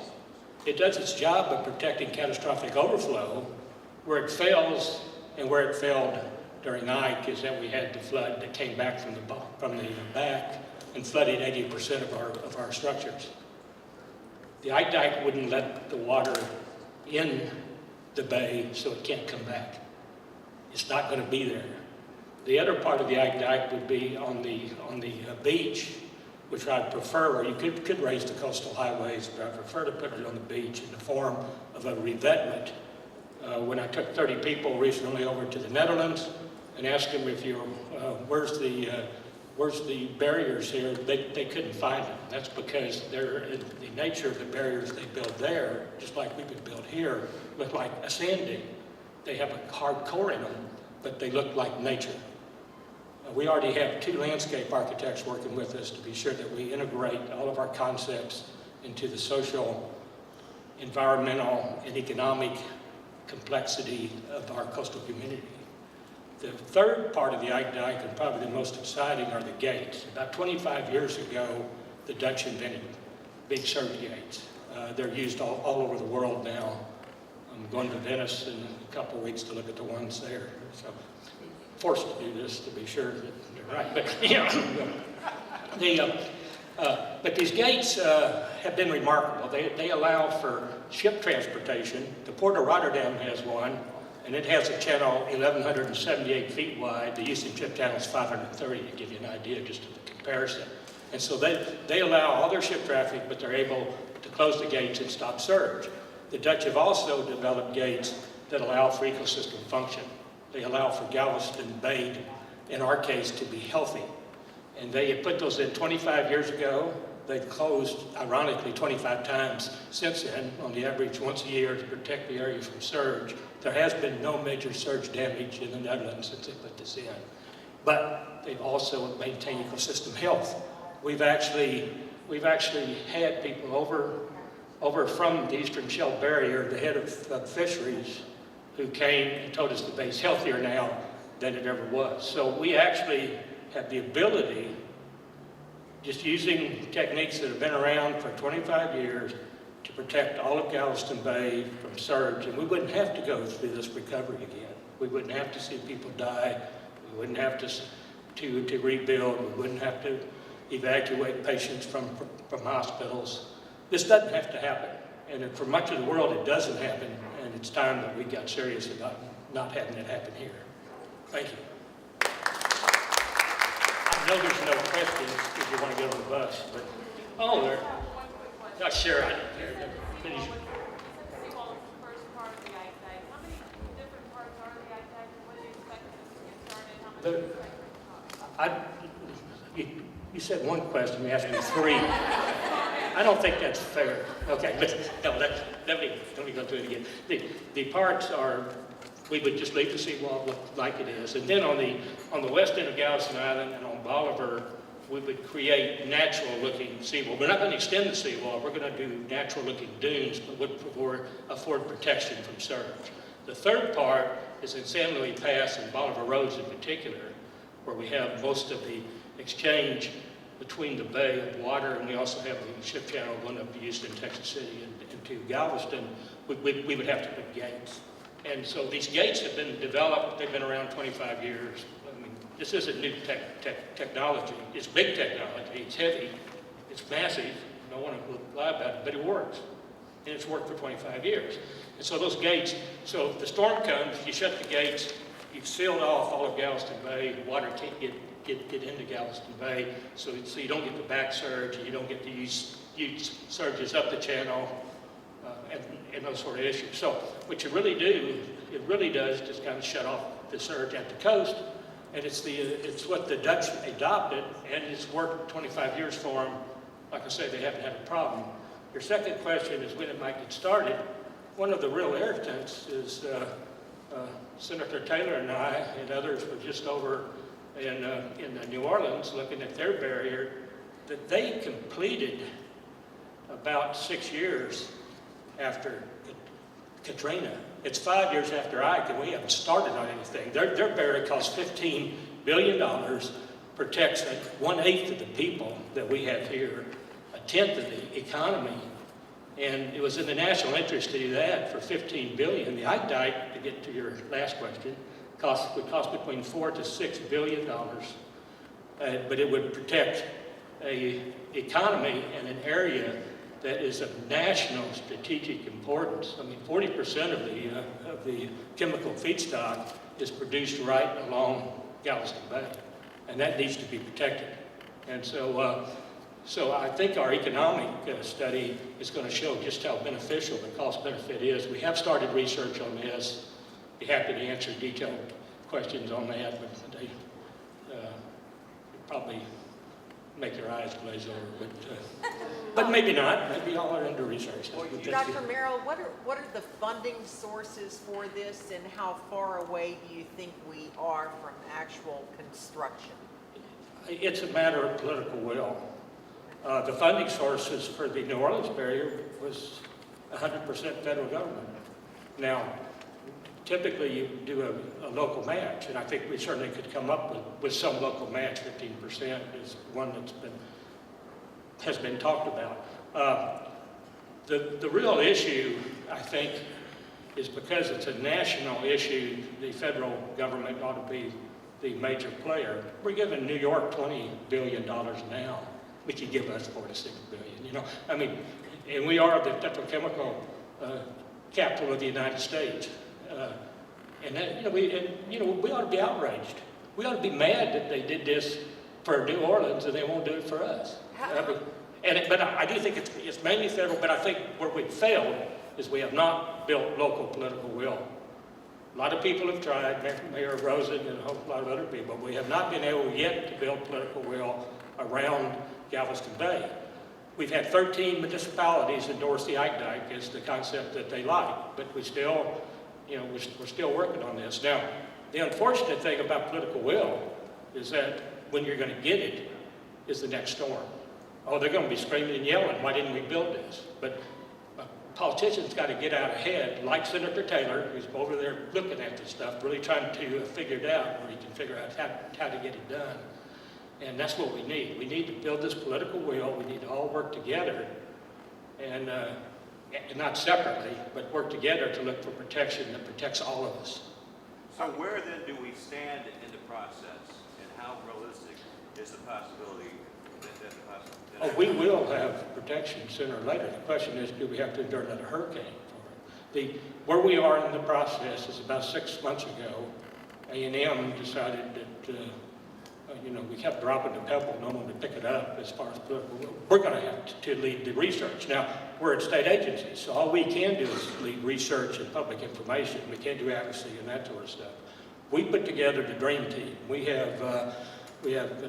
It does its job of protecting catastrophic overflow. Where it fails, and where it failed during Ike, is that we had the flood that came back from the back and flooded 80% of our structures. The Ike Dike wouldn't let the water in the bay, so it can't come back. It's not going to be there. The other part of the Ike Dike would be on the beach, which I'd prefer, or you could raise the coastal highways, but I prefer to put it on the beach in the form of a revetment. When I took 30 people recently over to the Netherlands and asked them if where's the barriers here, they couldn't find them. That's because the nature of the barriers they build there, just like we would build here, look like a sand dune. They have a hard core in them, but they look like nature. We already have 2 landscape architects working with us to be sure that we integrate all of our concepts into the social, environmental, and economic complexity of our coastal community. The third part of the Ike Dike, and probably the most exciting, are the gates. About 25 years ago, the Dutch invented big surge gates. They're used all over the world now. I'm going to Venice in a couple of weeks to look at the ones there. So I'm forced to do this to be sure that they're right. But but these gates have been remarkable. They allow for ship transportation. The Port of Rotterdam has one, and it has a channel 1,178 feet wide. The Houston Ship Channel is 530, to give you an idea just of the comparison. And so they allow all their ship traffic, but they're able to close the gates and stop surge. The Dutch have also developed gates that allow for ecosystem function. They allow for Galveston Bay, in our case, to be healthy. And they had put those in 25 years ago. They've closed, ironically, 25 times since then, on the average once a year, to protect the area from surge. There has been no major surge damage in the Netherlands since they put this in. But they've also maintained ecosystem health. We've actually had people over from the Eastern Shell Barrier, the head of fisheries, who came and told us the bay's healthier now than it ever was. So we actually have the ability, just using techniques that have been around for 25 years, to protect all of Galveston Bay from surge, and we wouldn't have to go through this recovery again. We wouldn't have to see people die. We wouldn't have to rebuild. We wouldn't have to evacuate patients from hospitals. This doesn't have to happen, and for much of the world it doesn't happen, and it's time that we got serious about not having it happen here. Thank you. I know there's no questions if you want to get on the bus, but there. One quick question. Not sure. Seawall is the first part of the Ike Dike. How many different parts are the Ike Dike, and when do you expect this to get started? How much do you expect it to cost? You said one question, you asked me 3. I don't think that's fair. Okay, let me go through it again. The parts are, we would just leave the seawall like it is, and then on the west end of Galveston Island and on Bolivar, we would create natural-looking seawall. We're not going to extend the seawall. We're going to do natural-looking dunes, but would afford protection from surge. The third part is in San Luis Pass and Bolivar Roads in particular, where we have most of the exchange between the bay of water, and we also have the ship channel going up to Houston, Texas City, and to Galveston. We would have to put gates. And so these gates have been developed. They've been around 25 years. I mean, this isn't new technology. It's big technology. It's heavy. It's massive. I don't want to lie about it, but it works. And it's worked for 25 years. And so those gates, so if the storm comes, you shut the gates, you've sealed off all of Galveston Bay, water can't get into Galveston Bay, so you don't get the back surge, and you don't get the huge surges up the channel, and those sort of issues. So what you really do, it really does just kind of shut off the surge at the coast, And it's what the Dutch adopted, and it's worked 25 years for them. Like I say, they haven't had a problem. Your second question is when it might get started. One of the real irritants is Senator Taylor and I and others were just over in New Orleans looking at their barrier that they completed about 6 years after Katrina. It's 5 years after Ike, and we haven't started on anything. Their barrier costs $15 billion, protects like 1/8 of the people that we have here, 1/10 of the economy. And it was in the national interest to do that for $15 billion. the Ike dike, to get to your last question, would cost between $4 to $6 billion. But it would protect an economy and an area that is of national strategic importance. I mean, 40% of the chemical feedstock is produced right along Galveston Bay, and that needs to be protected. And so I think our economic study is going to show just how beneficial the cost benefit is. We have started research on this. Be happy to answer detailed questions on that, but they probably make their eyes glaze over. But maybe not. Maybe y'all are under research. Dr. Merrill, what are the funding sources for this, and how far away do you think we are from actual construction? It's a matter of political will. The funding sources for the New Orleans barrier was 100% federal government. Now, typically you do a local match, and I think we certainly could come up with some local match. 15% is one has been talked about. The real issue, I think, is because it's a national issue, the federal government ought to be the major player. We're giving New York $20 billion now. We could give us $4 to $6 billion, you know. I mean, and we are the petrochemical capital of the United States. And that, we ought to be outraged. We ought to be mad that they did this for New Orleans and they won't do it for us. But I do think it's mainly federal, but I think where we've failed is we have not built local political will. A lot of people have tried, Mayor Rosen and a lot of other people, but we have not been able yet to build political will around Galveston Bay. We've had 13 municipalities endorse the Ike dike as the concept that they like, but we still, we're still working on this. Now, the unfortunate thing about political will is that when you're going to get it is the next storm. Oh, they're going to be screaming and yelling, why didn't we build this? But politicians got to get out ahead, like Senator Taylor, who's over there looking at this stuff, really trying to figure it out, where he can figure out how to get it done. And that's what we need. We need to build this political will. We need to all work together, and not separately, but work together to look for protection that protects all of us. So where then do we stand in the process, and how realistic is the possibility Oh, we will have protection sooner or later. The question is, do we have to endure another hurricane for it? Where we are in the process is about 6 months ago, A&M decided that, we kept dropping the pebble, no one to pick it up as far as political will. We're going to have to lead the research. Now, we're at state agencies, so all we can do is lead research and public information. We can't do advocacy and that sort of stuff. We put together the dream team. We have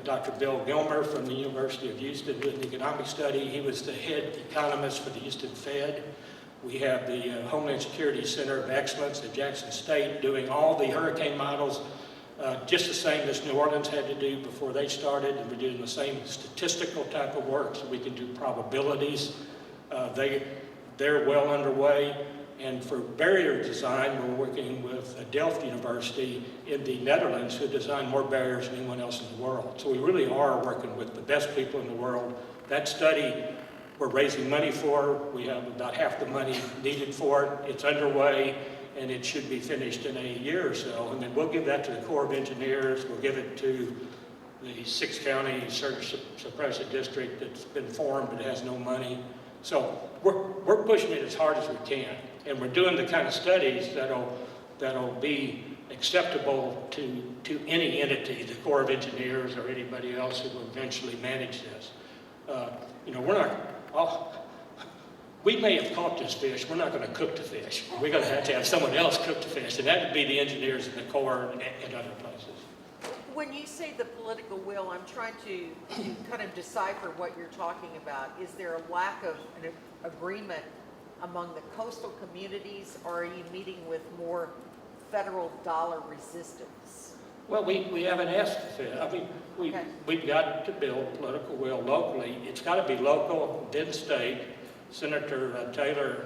Dr. Bill Gilmer from the University of Houston doing the economic study. He was the head economist for the Houston Fed. We have the Homeland Security Center of Excellence at Jackson State doing all the hurricane models, just the same as New Orleans had to do before they started, and we're doing the same statistical type of work so we can do probabilities. They're well underway. And for barrier design, we're working with Delft University in the Netherlands, who design more barriers than anyone else in the world. So we really are working with the best people in the world. That study we're raising money for. We have about half the money needed for it. It's underway, and it should be finished in a year or so. And then we'll give that to the Corps of Engineers. We'll give it to the 6-county surge suppression district that's been formed but has no money. So we're pushing it as hard as we can. And we're doing the kind of studies that'll be acceptable to any entity, the Corps of Engineers or anybody else who will eventually manage this. We may have caught this fish. We're not going to cook the fish. We're going to have someone else cook the fish, and that would be the engineers in the Corps and other places. When you say the political will, I'm trying to kind of decipher what you're talking about. Is there a lack of an agreement among the coastal communities, or are you meeting with more federal dollar resistance? Well, we haven't asked the Fed. I mean, Okay. we've got to build political will locally. It's got to be local, then state. Senator Taylor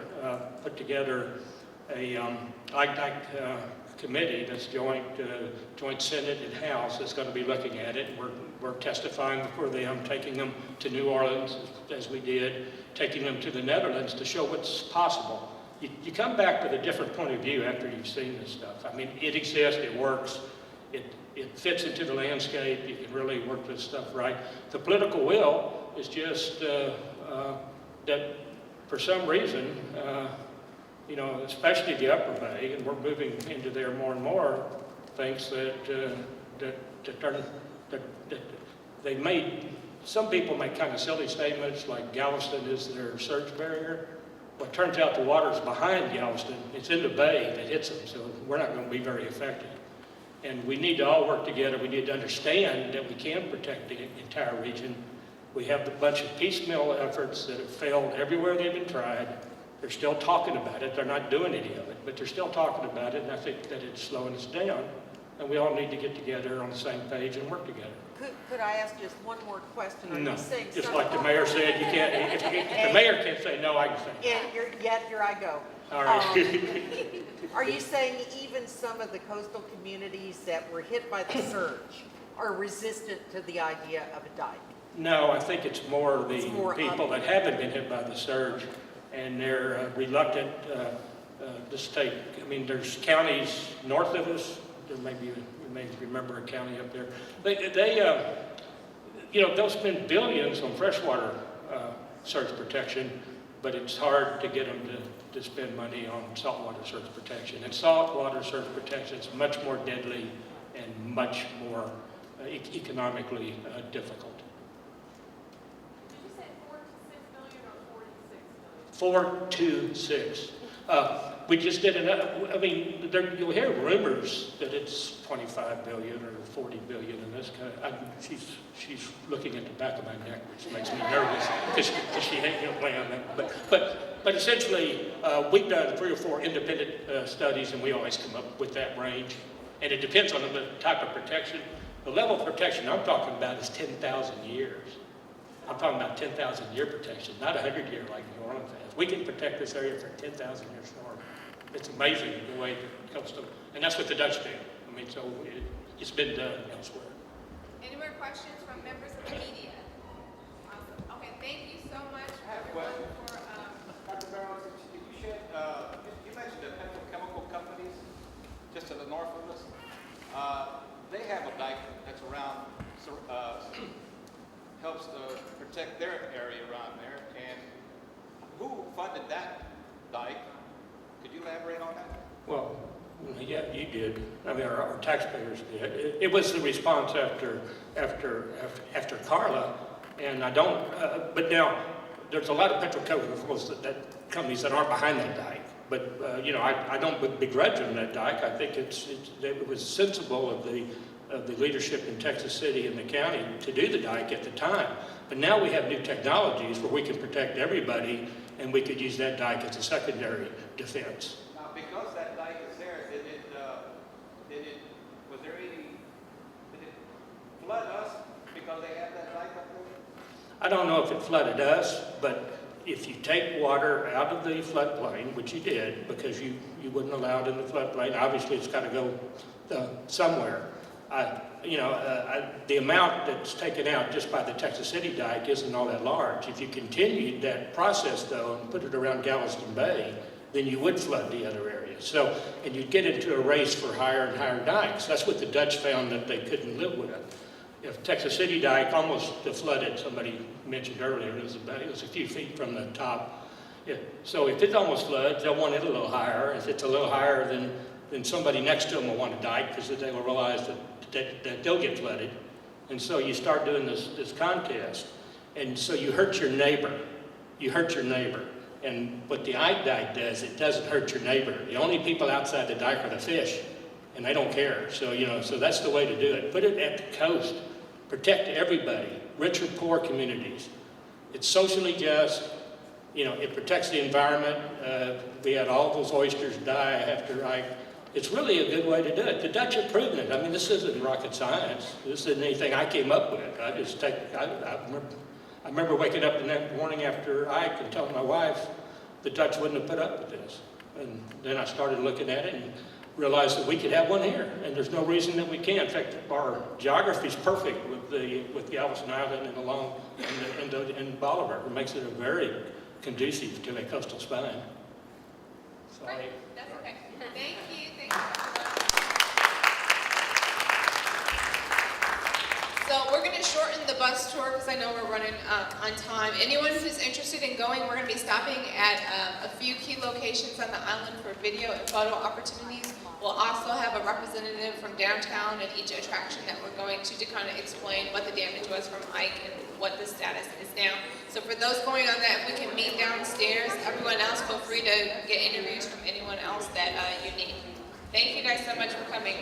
put together a committee that's joint Senate and House that's going to be looking at it. We're testifying before them, taking them to New Orleans, as we did, taking them to the Netherlands to show what's possible. You come back with a different point of view after you've seen this stuff. I mean, it exists, it works, it fits into the landscape, you can really work this stuff right. The political will is just that for some reason, you know, especially the Upper Bay, and we're moving into there more and more, thinks that they made, some people make kind of silly statements like Galveston is their surge barrier. Well, it turns out the water's behind Galveston. It's in the bay that hits them, so we're not going to be very effective. And we need to all work together. We need to understand that we can protect the entire region. We have a bunch of piecemeal efforts that have failed everywhere they've been tried. They're still talking about it. They're not doing any of it, but they're still talking about it, and I think that it's slowing us down. And we all need to get together on the same page and work together. Could I ask just one more question? Are No, you saying just some- like the mayor said, you can't, if the mayor can't say no, I can say Yeah, here I go. no. All right. Are you saying even some of the coastal communities that were hit by the surge are resistant to the idea of a dike? No, I think it's more the It's more people up. that haven't been hit by the surge, and they're reluctant to take. I mean, there's counties north of us. There you may remember a county up there. You know, they'll spend billions on freshwater surge protection, but it's hard to get them to spend money on saltwater surge protection. And saltwater surge protection is much more deadly and much more economically difficult. Did you say 4 to 6 million or 46 million? 4 to 6. We just did I mean, you'll hear rumors that it's 25 billion or 40 billion in this kind of, she's looking at the back of my neck, which makes me nervous because she ain't play on that. But essentially, we've done 3 or 4 independent studies, and we always come up with that range. And it depends on the type of protection. The level of protection I'm talking about is 10,000 years. I'm talking about 10,000 year protection, not 100 year like New Orleans has. We can protect this area for 10,000 years storm. It's amazing the way it comes to, and that's what the Dutch do. I mean, so it's been done elsewhere. Any more questions from members of the media? Awesome. Okay, thank you so much, I have a everyone, question. for, Dr. Barrows, did you shed, you mentioned the petrochemical companies just to the north of us. They have a dike that's around, helps protect their area around there. And who funded that dike? Could you elaborate on that? Well, yeah, you did. I mean, our taxpayers did. It was the response after Carla, and I don't. But now there's a lot of petrochemicals that companies that aren't behind that dike. But you know, I don't begrudge them that dike. I think it was sensible of the leadership in Texas City and the county to do the dike at the time. But now we have new technologies where we can protect everybody, and we could use that dike as a secondary defense. Now, because that dike is there, did it flood us because they have that dike up there? I don't know if it flooded us, but if you take water out of the floodplain, which you did, because you wouldn't allow it in the floodplain, obviously it's got to go somewhere. The amount that's taken out just by the Texas City dike isn't all that large. If you continued that process, though, and put it around Galveston Bay, then you would flood the other areas. So, and you'd get into a race for higher and higher dikes. That's what the Dutch found that they couldn't live with. If Texas City dike almost flooded, somebody mentioned earlier, it was a few feet from the top. Yeah. So if it almost floods, they'll want it a little higher. If it's a little higher, then somebody next to them will want a dike because they will realize that they'll get flooded. And so you start doing this contest. And so you hurt your neighbor. You hurt your neighbor. And what the dike does, it doesn't hurt your neighbor. The only people outside the dike are the fish. and they don't care. So, so that's the way to do it. Put it at the coast. Protect everybody, rich or poor communities. It's socially just. It protects the environment. We had all those oysters die after it's really a good way to do it. The Dutch have proven it. I mean, this isn't rocket science. This isn't anything I came up with. I remember waking up the next morning after Ike and telling my wife the Dutch wouldn't have put up with this. And then I started looking at it and realized that we could have one here, and there's no reason that we can't. In fact, our geography is perfect with Galveston Island and along and Bolivar. It makes it a very conducive to a coastal spine. Sorry. That's okay. Thank you. Thank you. So we're going to shorten the bus tour because I know we're running on time. Anyone who's interested in going, we're going to be stopping at a few key locations on the island for video and photo opportunities. We'll also have a representative from downtown and each attraction that we're going to kind of explain what the damage was from Ike and what the status is now. So for those going on that, we can meet downstairs. Everyone else, feel free to get interviews from anyone else that you need. Thank you guys so much for coming.